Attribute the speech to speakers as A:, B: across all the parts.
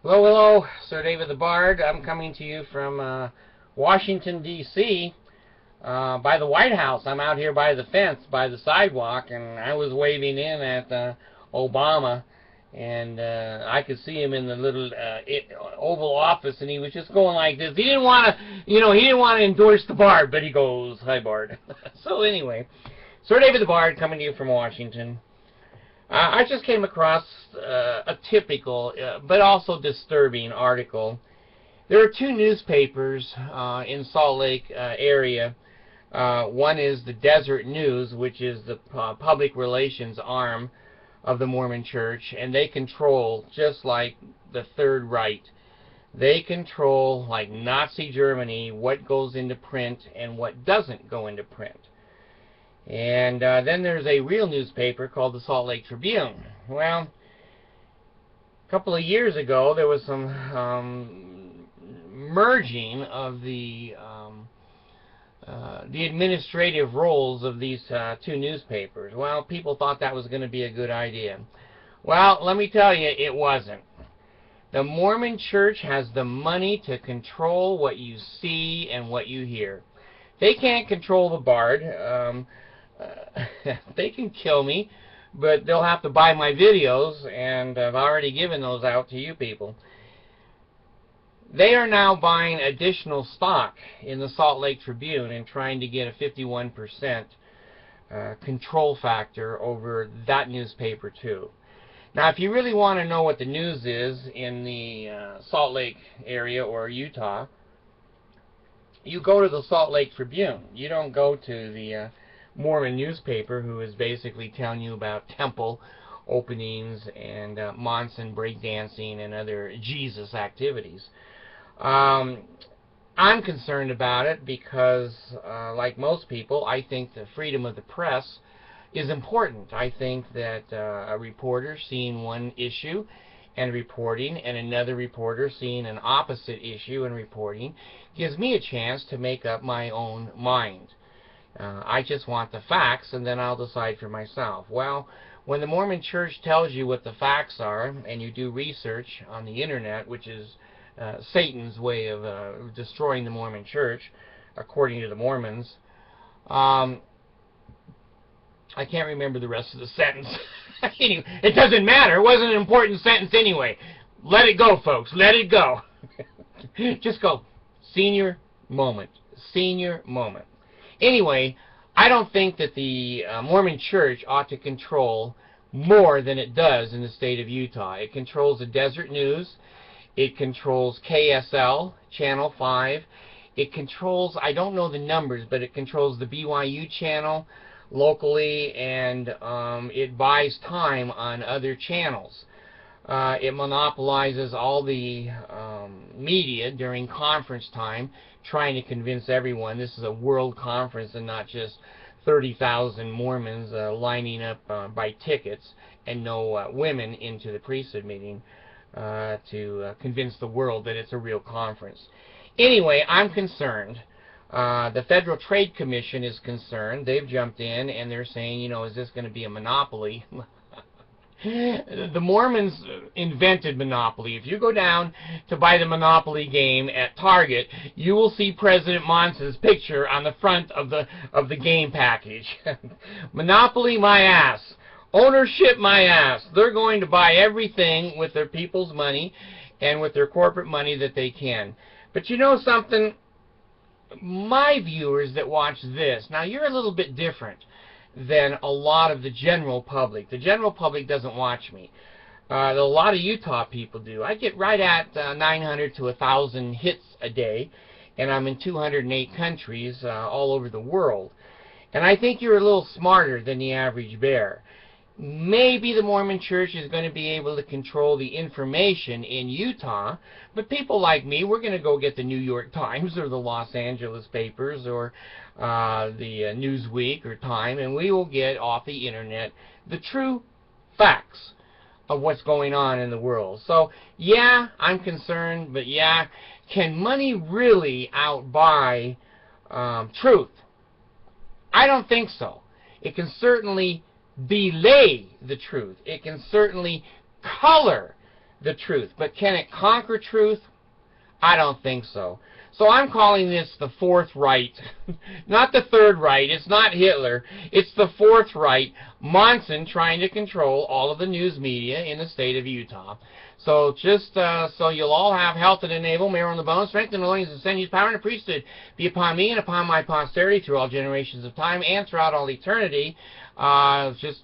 A: Hello, hello, Sir David the Bard. I'm coming to you from Washington, D.C., by the White House. I'm out here by the fence, by the sidewalk, and I was waving in at Obama, and I could see him in the little Oval Office, and he was just going like this. He didn't want to, he didn't want to endorse the Bard, but he goes, "Hi, Bard." So anyway, Sir David the Bard coming to you from Washington. I just came across a typical but also disturbing article. There are two newspapers in Salt Lake area. One is the Desert News, which is the public relations arm of the Mormon Church, and they control, just like the Third Reich, they control, like Nazi Germany, what goes into print and what doesn't go into print. And then there's a real newspaper called the Salt Lake Tribune. Well, a couple of years ago, there was some merging of the administrative roles of these two newspapers. Well, people thought that was going to be a good idea. Well, let me tell you, it wasn't. The Mormon Church has the money to control what you see and what you hear. They can't control the Bard. They can kill me, but they'll have to buy my videos, and I've already given those out to you people. They are now buying additional stock in the Salt Lake Tribune and trying to get a 51% control factor over that newspaper too. Now, if you really want to know what the news is in the Salt Lake area or Utah, you go to the Salt Lake Tribune. You don't go to the Mormon newspaper, who is basically telling you about temple openings and Monson breakdancing and other Jesus activities. I'm concerned about it because, like most people, I think the freedom of the press is important. I think that a reporter seeing one issue and reporting, and another reporter seeing an opposite issue and reporting, gives me a chance to make up my own mind. I just want the facts, and then I'll decide for myself. Well, when the Mormon Church tells you what the facts are, and you do research on the internet, which is Satan's way of destroying the Mormon Church, according to the Mormons, I can't remember the rest of the sentence. Anyway, it doesn't matter. It wasn't an important sentence anyway. Let it go, folks. Let it go. Just go. Senior moment. Senior moment. Anyway, I don't think that the Mormon Church ought to control more than it does in the state of Utah. It controls the Desert News. It controls KSL, Channel 5. It controls, I don't know the numbers, but it controls the BYU channel locally, and it buys time on other channels. It monopolizes all the media during conference time, trying to convince everyone this is a world conference and not just 30,000 Mormons lining up by tickets and no women into the priesthood meeting to convince the world that it's a real conference. Anyway, I'm concerned. The Federal Trade Commission is concerned. They've jumped in and they're saying, is this going to be a monopoly? The Mormons invented monopoly. If you go down to buy the Monopoly game at Target, you will see President Monson's picture on the front of the game package. Monopoly, my ass. Ownership, my ass. They're going to buy everything with their people's money and with their corporate money that they can. But you know something? My viewers that watch this, now you're a little bit different than a lot of the general public. The general public doesn't watch me. A lot of Utah people do. I get right at 900 to 1,000 hits a day, and I'm in 208 countries all over the world. And I think you're a little smarter than the average bear. Maybe the Mormon Church is going to be able to control the information in Utah, but people like me, we're going to go get the New York Times or the Los Angeles papers or the Newsweek or Time, and we will get off the internet the true facts of what's going on in the world. So, yeah, I'm concerned, but yeah, can money really outbuy truth? I don't think so. It can certainly delay the truth. It can certainly color the truth. But can it conquer truth? I don't think so. So I'm calling this the Fourth Right. Not the Third Right. It's not Hitler. It's the Fourth Right. Monson trying to control all of the news media in the state of Utah. So just so you'll all have health and enable, marrow on the bone, strength and anointings, and send you power and a priesthood be upon me and upon my posterity through all generations of time and throughout all eternity. Just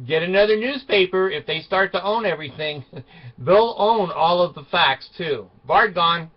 A: get another newspaper. If they start to own everything, they'll own all of the facts too. Bard gone.